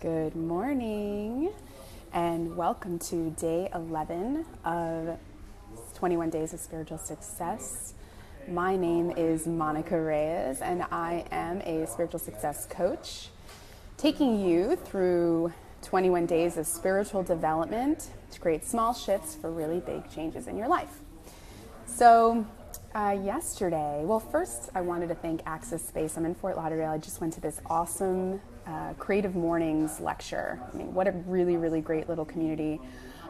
Good morning and welcome to day 11 of 21 Days of Spiritual Success. My name is Monica Reyes and I am a spiritual success coach, taking you through 21 days of spiritual development to create small shifts for really big changes in your life. So yesterday, first I wanted to thank Access Space. I'm in Fort Lauderdale. I just went to this awesome Creative Mornings lecture. I mean, what a really, really great little community.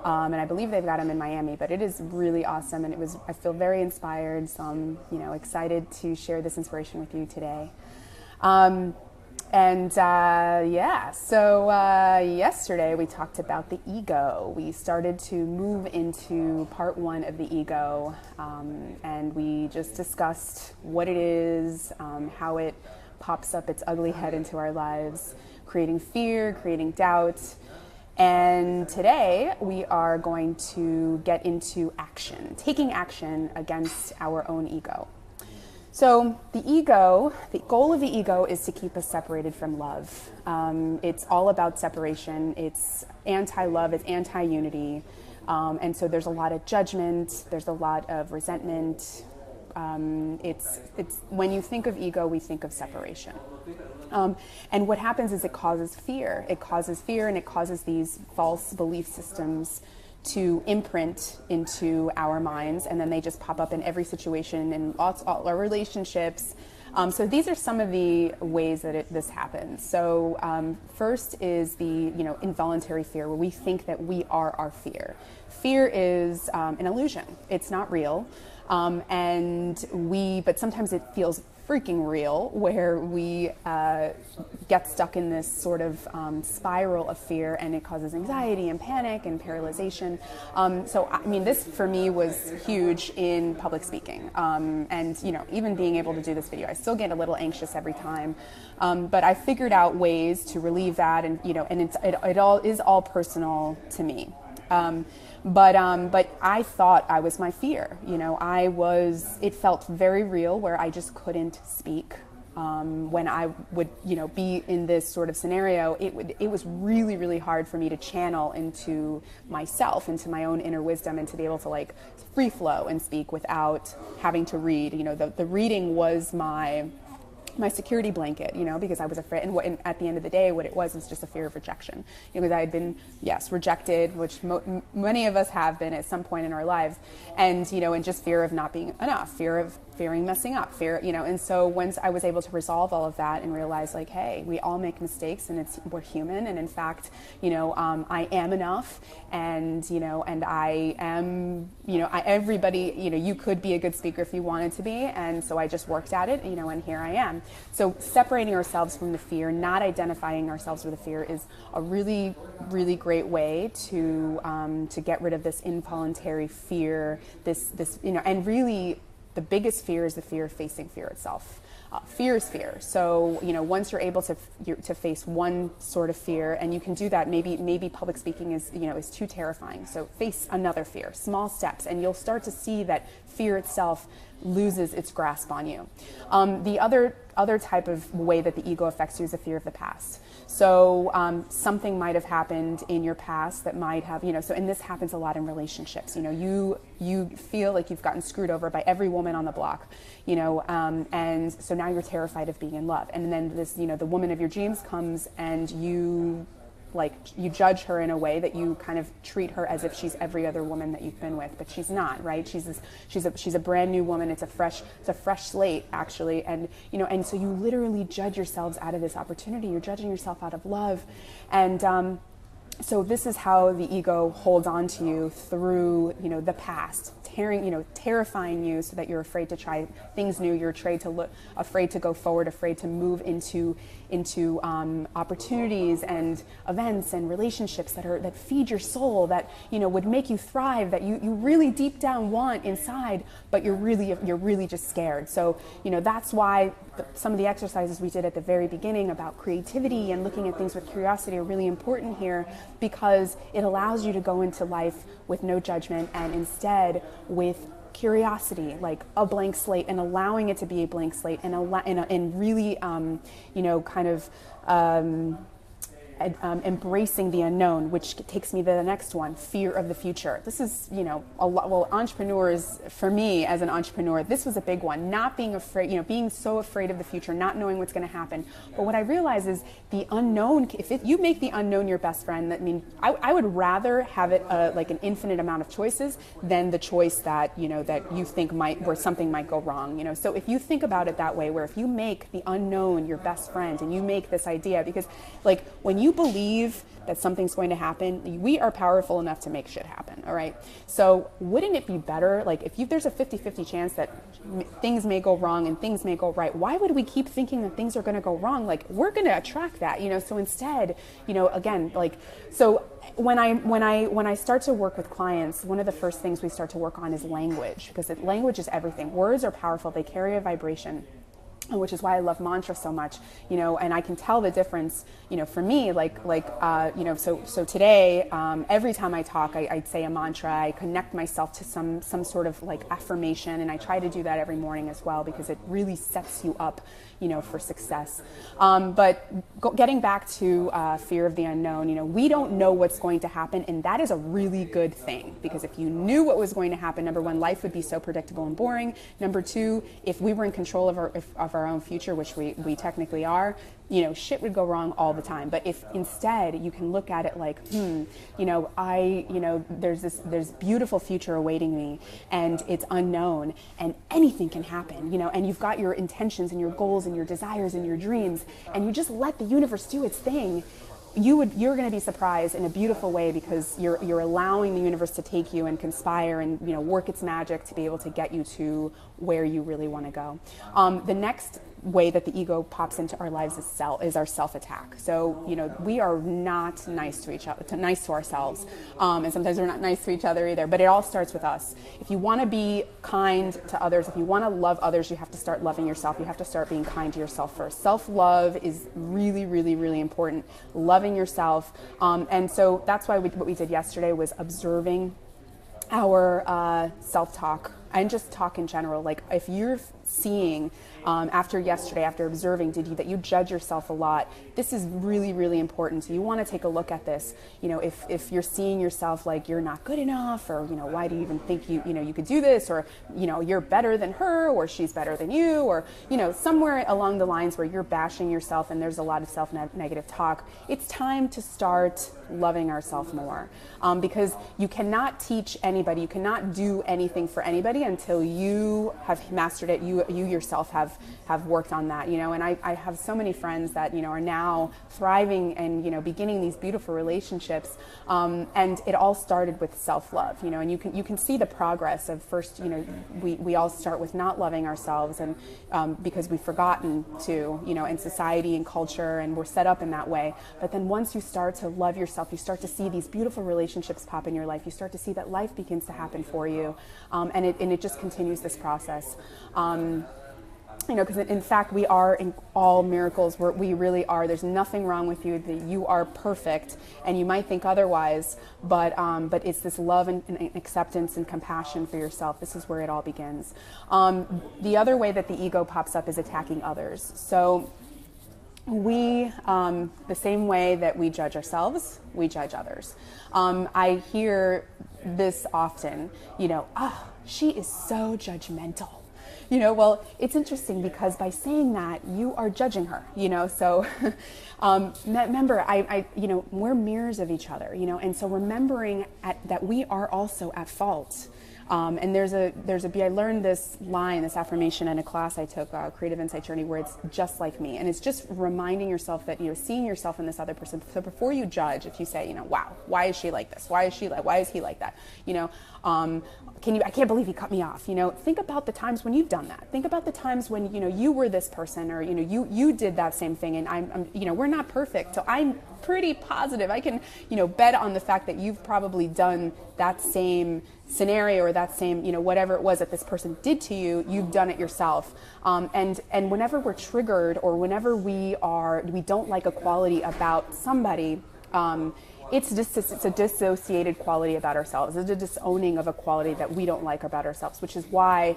And I believe they've got them in Miami, but it is really awesome. And I feel very inspired. So I'm, excited to share this inspiration with you today. Yesterday we talked about the ego. We started to move into part one of the ego, and we just discussed what it is, how it pops up its ugly head into our lives, creating fear, creating doubt. And today we are going to get into action, taking action against our own ego. So the goal of the ego is to keep us separated from love. It's all about separation. It's anti-love, it's anti-unity. And so there's a lot of judgment, there's a lot of resentment. It's when you think of ego, we think of separation. And what happens is it causes fear. It causes fear and it causes these false belief systems to imprint into our minds, and then they just pop up in every situation in all our relationships. So these are some of the ways that this happens. So first is the involuntary fear, where we think that we are our fear. Fear is an illusion. It's not real, but sometimes it feels freaking real, where we get stuck in this sort of spiral of fear, and it causes anxiety and panic and paralyzation. This for me was huge in public speaking, and even being able to do this video, I still get a little anxious every time, but I figured out ways to relieve that, and it all is all personal to me. But I thought I was my fear. It felt very real, where I just couldn't speak. When I would, be in this sort of scenario, it was really, really hard for me to channel into myself, into my own inner wisdom, and to be able to free flow and speak without having to read. The reading was my security blanket, because I was afraid. And at the end of the day, what it was just a fear of rejection. Because I had been, rejected, which many of us have been at some point in our lives. And, and just fear of not being enough, fearing messing up, and so once I was able to resolve all of that and realize hey, we all make mistakes, and we're human. And in fact, I am enough, and, and I am, everybody, you could be a good speaker if you wanted to be. And so I just worked at it, and here I am. So separating ourselves from the fear, not identifying ourselves with the fear, is a really, really great way to get rid of this involuntary fear, and really the biggest fear is the fear of facing fear itself. Fear is fear. So, once you're able to face one sort of fear, and you can do that, maybe public speaking is too terrifying. So face another fear, small steps, and you'll start to see that fear itself loses its grasp on you. The other type of way that the ego affects you is the fear of the past. So something might have happened in your past that might have, and this happens a lot in relationships. You feel like you've gotten screwed over by every woman on the block, and so now you're terrified of being in love. And then this, the woman of your dreams comes, and you judge her in a way that you kind of treat her as if she's every other woman that you've been with, but she's not, right? She's a brand new woman. It's a fresh slate, actually. And, and so you literally judge yourselves out of this opportunity. You're judging yourself out of love. And, so this is how the ego holds on to you through, the past, terrifying you so that you're afraid to try things new. You're afraid to go forward, afraid to move into opportunities and events and relationships that feed your soul, that would make you thrive, that you really deep down want inside, but you're really just scared. So that's why some of the exercises we did at the very beginning about creativity and looking at things with curiosity are really important here, because it allows you to go into life with no judgment, and instead with curiosity, like a blank slate, and allowing it to be a blank slate, and really, embracing the unknown, which takes me to the next one, fear of the future. This is, a lot, well, entrepreneurs, for me as an entrepreneur, this was a big one, not being afraid, being so afraid of the future, not knowing what's going to happen. But what I realize is the unknown, you make the unknown your best friend, I would rather have it like an infinite amount of choices than the choice that, that you think where something might go wrong, So if you think about it that way, where if you make the unknown your best friend and you make this idea, because like when you believe that something's going to happen, we are powerful enough to make shit happen, all right? So wouldn't it be better, like if there's a 50-50 chance that things may go wrong and things may go right, why would we keep thinking that things are going to go wrong? Like we're going to attract that, so instead, again, like, so when I start to work with clients, one of the first things we start to work on is language, because language is everything. Words are powerful, they carry a vibration, which is why I love mantra so much, and I can tell the difference, for me, so today, every time I talk, I'd say a mantra, I connect myself to some sort of like affirmation, and I try to do that every morning as well, because it really sets you up, for success. But getting back to fear of the unknown, we don't know what's going to happen, and that is a really good thing, because if you knew what was going to happen, number one, life would be so predictable and boring. Number two, if we were in control of our own future, which we technically are, shit would go wrong all the time. But if instead you can look at it like, there's beautiful future awaiting me, and it's unknown, and anything can happen, and you've got your intentions and your goals and your desires and your dreams, and you just let the universe do its thing, you're going to be surprised in a beautiful way, because you're allowing the universe to take you and conspire and work its magic to be able to get you to where you really want to go. The next way that the ego pops into our lives is our self-attack. So we are not nice to each other, nice to ourselves, and sometimes we're not nice to each other either. But it all starts with us. If you want to be kind to others, if you want to love others, you have to start loving yourself. You have to start being kind to yourself first. Self-love is really, really, really important. Loving yourself, and so that's why what we did yesterday was observing our self-talk and just talk in general. Like if you're seeing after yesterday, after observing, that you judge yourself a lot, this is really, really important. So you want to take a look at this. If you're seeing yourself like you're not good enough, or why do you even think you could do this, or you're better than her, or she's better than you, or somewhere along the lines where you're bashing yourself and there's a lot of self-negative talk, it's time to start loving ourselves more, because you cannot teach anybody, you cannot do anything for anybody until you have mastered it, you yourself have worked on that, and I have so many friends that are now thriving and beginning these beautiful relationships, and it all started with self-love, and you can see the progress of first, we all start with not loving ourselves, and because we've forgotten to, in society and culture, and we're set up in that way. But then once you start to love yourself, you start to see these beautiful relationships pop in your life. You start to see that life begins to happen for you, and it just continues this process. Because in fact, we are in all miracles. We really are. There's nothing wrong with you. That you are perfect, and you might think otherwise. But it's this love and acceptance and compassion for yourself. This is where it all begins. The other way that the ego pops up is attacking others. So we, the same way that we judge ourselves, we judge others. I hear this often. She is so judgmental. Well, it's interesting because by saying that, you are judging her, so remember, we're mirrors of each other, and so remembering that we are also at fault. And I learned this line, this affirmation in a class I took, Creative Insight Journey, where it's just like me. And it's just reminding yourself that, seeing yourself in this other person. So before you judge, if you say, wow, why is she like this? Why is he like that? I can't believe he cut me off. Think about the times when you've done that. Think about the times when, you were this person, or, you did that same thing, and I'm we're not perfect. So I'm pretty positive I can, bet on the fact that you've probably done that same scenario, or that same, whatever it was that this person did to you, you've done it yourself. And whenever we're triggered, or whenever we don't like a quality about somebody, it's a dissociated quality about ourselves. It's a disowning of a quality that we don't like about ourselves, which is why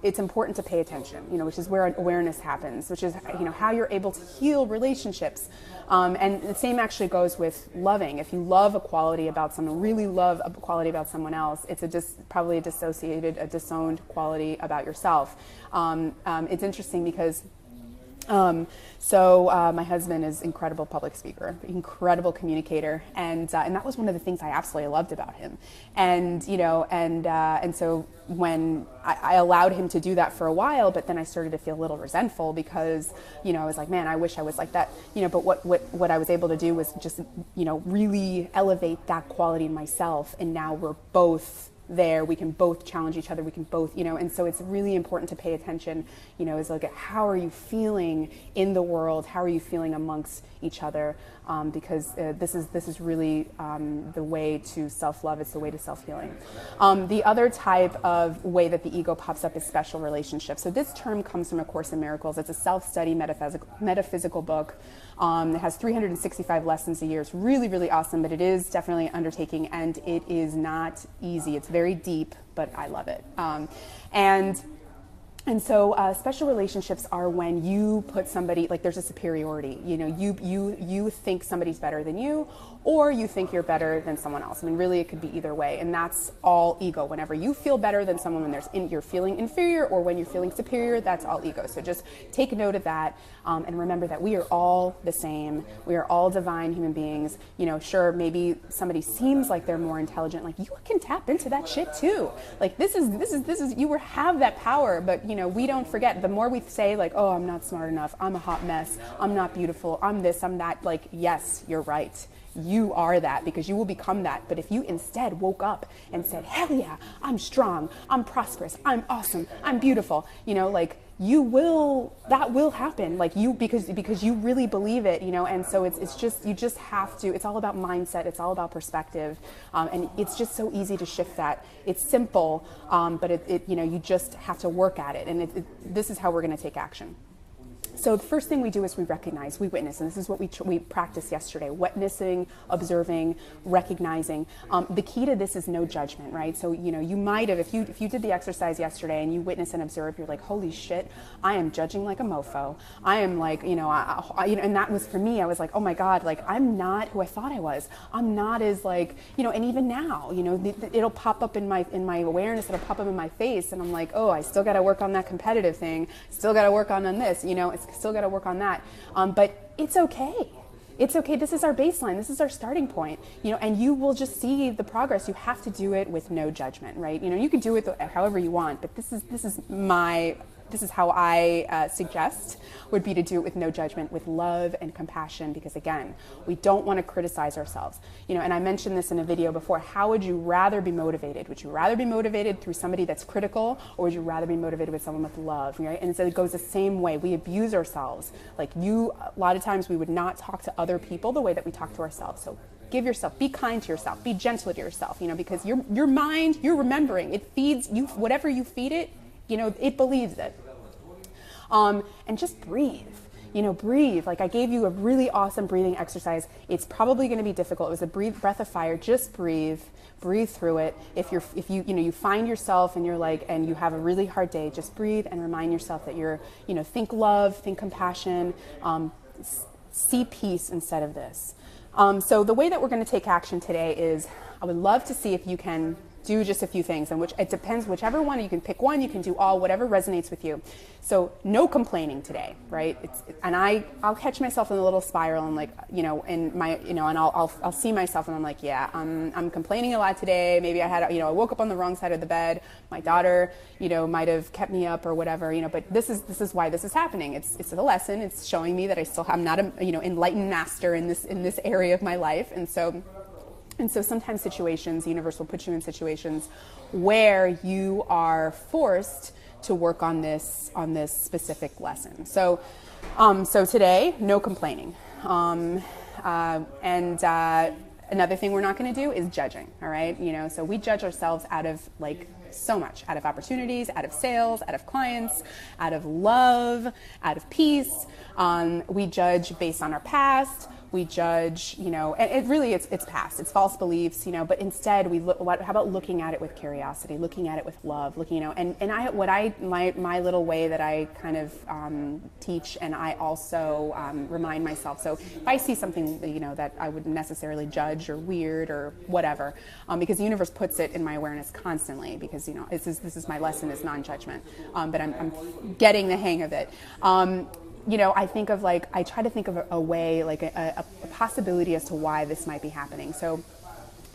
it's important to pay attention, which is where awareness happens, which is, how you're able to heal relationships. And the same actually goes with loving. If you love a quality about someone, really love a quality about someone else, it's probably a disowned quality about yourself. It's interesting because my husband is incredible public speaker, incredible communicator, and that was one of the things I absolutely loved about him. And so when I allowed him to do that for a while, but then I started to feel a little resentful because I was like, man, I wish I was like that. But what I was able to do was just really elevate that quality in myself, and now we're both there. We can both challenge each other. We can both, and so it's really important to pay attention, is like, how are you feeling in the world? How are you feeling amongst each other? Because this is really the way to self-love. It's the way to self-healing. The other type of way that the ego pops up is special relationships. So this term comes from A Course in Miracles. It's a self-study metaphysical book. It has 365 lessons a year. It's really, really awesome, but it is definitely an undertaking, and it is not easy. It's very deep, but I love it. And so special relationships are when you put somebody, like, there's a superiority. You think somebody's better than you, or you think you're better than someone else. I mean, really, it could be either way, and that's all ego. Whenever you feel better than someone, when you're feeling inferior, or when you're feeling superior, that's all ego. So just take note of that, and remember that we are all the same. We are all divine human beings. Sure, maybe somebody seems like they're more intelligent. Like, you can tap into that shit too. Like, this is you have that power, but we don't forget. The more we say, like, oh, I'm not smart enough, I'm a hot mess, I'm not beautiful, I'm this, I'm that, like, yes, you're right. You are that, because you will become that. But if you instead woke up and said, hell yeah, I'm strong, I'm prosperous, I'm awesome, I'm beautiful, that will happen, like, because you really believe it, and so it's just, you just have to, it's all about mindset, it's all about perspective, and it's just so easy to shift that. It's simple, but you just have to work at it, and this is how we're going to take action. So the first thing we do is we recognize, we witness, and this is what we practiced yesterday: witnessing, observing, recognizing. The key to this is no judgment, right? So you might have, if you did the exercise yesterday and you witness and observe, you're like, holy shit, I am judging like a mofo. I am like, and that was for me. I was like, oh my God, like, I'm not who I thought I was. I'm not as like, and even now, it'll pop up in my awareness. It'll pop up in my face, and I'm like, oh, I still got to work on that competitive thing. Still got to work on this. It's still got to work on that. But it's okay. It's okay. This is our baseline. This is our starting point, and you will just see the progress. You have to do it with no judgment, right? You can do it however you want, but this is how I suggest would be to do it with no judgment, with love and compassion, because again, we don't want to criticize ourselves. And I mentioned this in a video before. How would you rather be motivated? Would you rather be motivated through somebody that's critical, or would you rather be motivated with someone with love, right? And so it goes the same way. We abuse ourselves. Like, a lot of times we would not talk to other people the way that we talk to ourselves. So be kind to yourself, be gentle to yourself, because your mind, you're remembering, it feeds you, whatever you feed it, it believes it. And just breathe. Breathe. Like, I gave you a really awesome breathing exercise. It's probably going to be difficult. It was a breath of fire. Just breathe through it. If you find yourself and you're like, and you have a really hard day, just breathe and remind yourself that you're, think love, think compassion, see peace instead of this. So the way that we're going to take action today is, I would love to see if you can do just a few things, and it depends, whichever one. You can pick one, you can do all, whatever resonates with you. So no complaining today, right? And I'll catch myself in a little spiral, and like, in my, and I'll see myself, and I'm like, yeah, I'm complaining a lot today. Maybe I woke up on the wrong side of the bed. My daughter, might have kept me up or whatever, but this is why this is happening. It's a lesson. It's showing me that I'm not a, enlightened master in this area of my life. And so sometimes the universe will put you in situations where you are forced to work on this specific lesson. So today, no complaining. Another thing we're not going to do is judging. All right, so we judge ourselves out of so much, out of opportunities, out of sales, out of clients, out of love, out of peace. We judge based on our past. we judge, and it really, it's past, it's false beliefs, but instead we look, how about looking at it with curiosity, looking at it with love, looking, my little way that I kind of teach, and I also remind myself. So if I see something, that I wouldn't necessarily judge or weird or whatever, because the universe puts it in my awareness constantly, because, this is my lesson, is non-judgment, but I'm getting the hang of it. I think of I try to think of a way, a possibility as to why this might be happening. So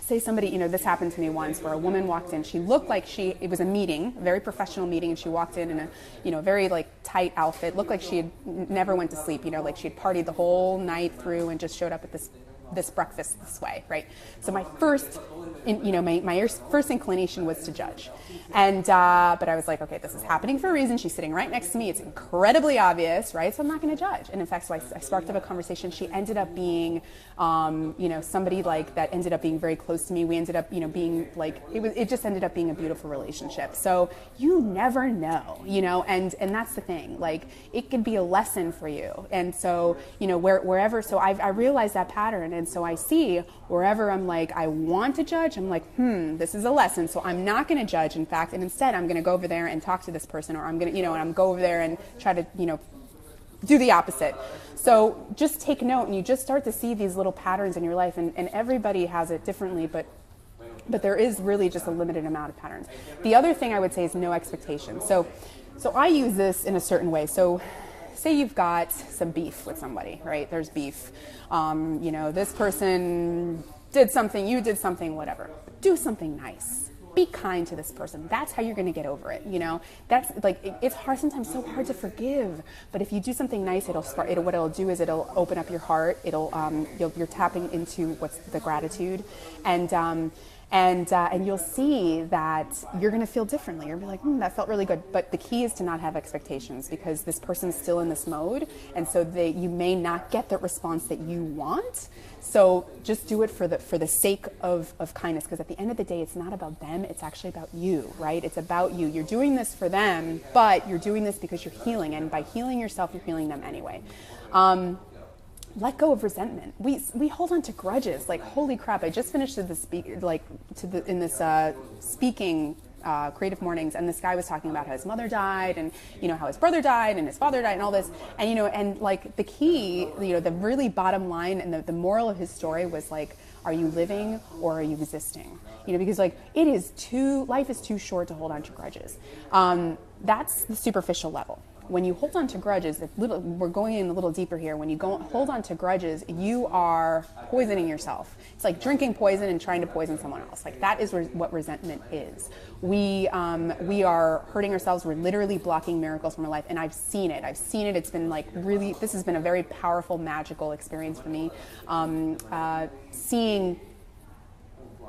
say somebody, this happened to me once, where a woman walked in, she looked like it was a meeting, a very professional meeting, and she walked in a, very tight outfit, looked like she had never went to sleep, like she had partied the whole night through and just showed up at this breakfast this way, right? So my first, my first inclination was to judge, and but I was like, okay, this is happening for a reason. She's sitting right next to me. It's incredibly obvious, right? So I'm not going to judge. And in fact, so I sparked up a conversation. She ended up being, somebody that ended up being very close to me. We ended up, being it just ended up being a beautiful relationship. So you never know, and that's the thing. It could be a lesson for you. And so, wherever. So I realized that pattern. And so I see wherever I'm I want to judge, I'm this is a lesson. So I'm not going to judge, in fact, and instead I'm going to go over there and talk to this person, or I'm going to, and I'm go over there and try to, do the opposite. So just take note, and you just start to see these little patterns in your life, and everybody has it differently, but there is really just a limited amount of patterns. The other thing I would say is no expectation. So I use this in a certain way. So say you've got some beef with somebody, right? There's beef. This person did something, you did something, whatever. Do something nice. Be kind to this person. That's how you're going to get over it. That's it's hard, sometimes so hard to forgive. But if you do something nice, what it'll do is it'll open up your heart. You're tapping into what's the gratitude, and you'll see that you're going to feel differently. You're going to be like, that felt really good. But the key is to not have expectations, because this person's still in this mode, and so you may not get the response that you want. So just do it for the sake of kindness, because at the end of the day, it's not about them. It's actually about you, right? It's about you. You're doing this for them, but you're doing this because you're healing, and by healing yourself, you're healing them anyway. Let go of resentment. We hold on to grudges. Holy crap! I just finished speaking Creative Mornings, and this guy was talking about how his mother died, and how his brother died, and his father died, and all this, and and the key, the really bottom line, and the moral of his story was are you living or are you existing? Because life is too short to hold on to grudges. That's the superficial level. When you hold on to grudges, we're going in a little deeper here. When you hold on to grudges, you are poisoning yourself. It's like drinking poison and trying to poison someone else. That is what resentment is. We are hurting ourselves. We're literally blocking miracles from our life. And I've seen it. It's been really, this has been a very powerful, magical experience for me.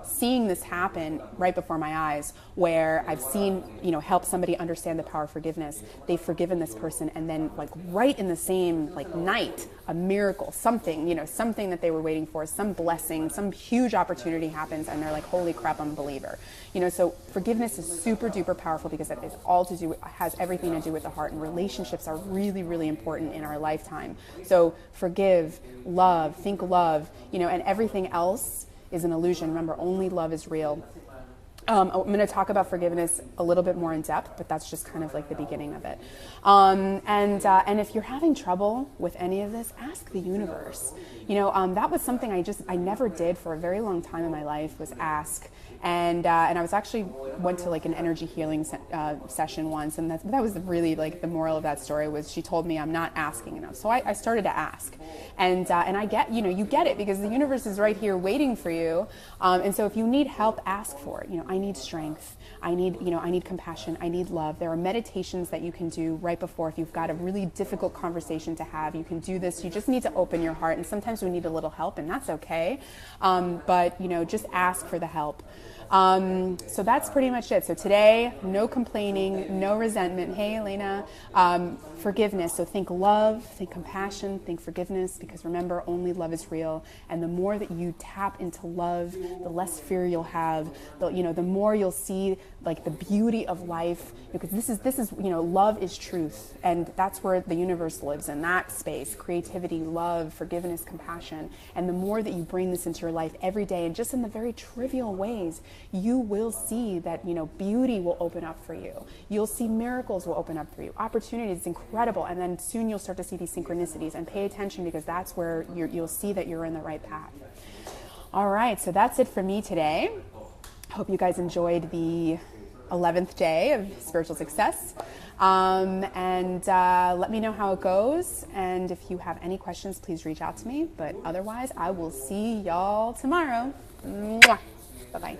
Seeing this happen right before my eyes, where I've seen, help somebody understand the power of forgiveness. They've forgiven this person, and then right in the same night, a miracle, something, something that they were waiting for, some blessing, some huge opportunity happens, and they're like, holy crap, I'm a believer. So forgiveness is super duper powerful, because it is has everything to do with the heart, and relationships are really, really important in our lifetime. So forgive, love, think love, and everything else is an illusion. Remember, only love is real. I'm going to talk about forgiveness a little bit more in depth, but that's just kind of the beginning of it. And if you're having trouble with any of this, ask the universe. That was something I never did for a very long time in my life, was ask. And I was actually went to an energy healing session once, and that was really the moral of that story was she told me I'm not asking enough. So I started to ask, and I get you get it, because the universe is right here waiting for you. And so if you need help, ask for it. I need strength. I need compassion. I need love. There are meditations that you can do right before if you've got a really difficult conversation to have. You can do this. You just need to open your heart, and sometimes we need a little help, and that's okay. But just ask for the help. So that's pretty much it. So today, no complaining, no resentment. Hey, Elena, forgiveness. So think love, think compassion, think forgiveness, because remember, only love is real. And the more that you tap into love, the less fear you'll have, the the more you'll see like the beauty of life, because this is love is truth, and that's where the universe lives, in that space: creativity, love, forgiveness, compassion. And the more that you bring this into your life every day, and just in the very trivial ways, you will see that beauty will open up for you. You'll see miracles will open up for you, opportunities, incredible. And then soon you'll start to see these synchronicities, and pay attention, because that's where you'll see that you're in the right path. All right, so that's it for me today. Hope you guys enjoyed the 11th day of spiritual success. And let me know how it goes. And if you have any questions, please reach out to me. But otherwise, I will see y'all tomorrow. Mwah. Bye-bye.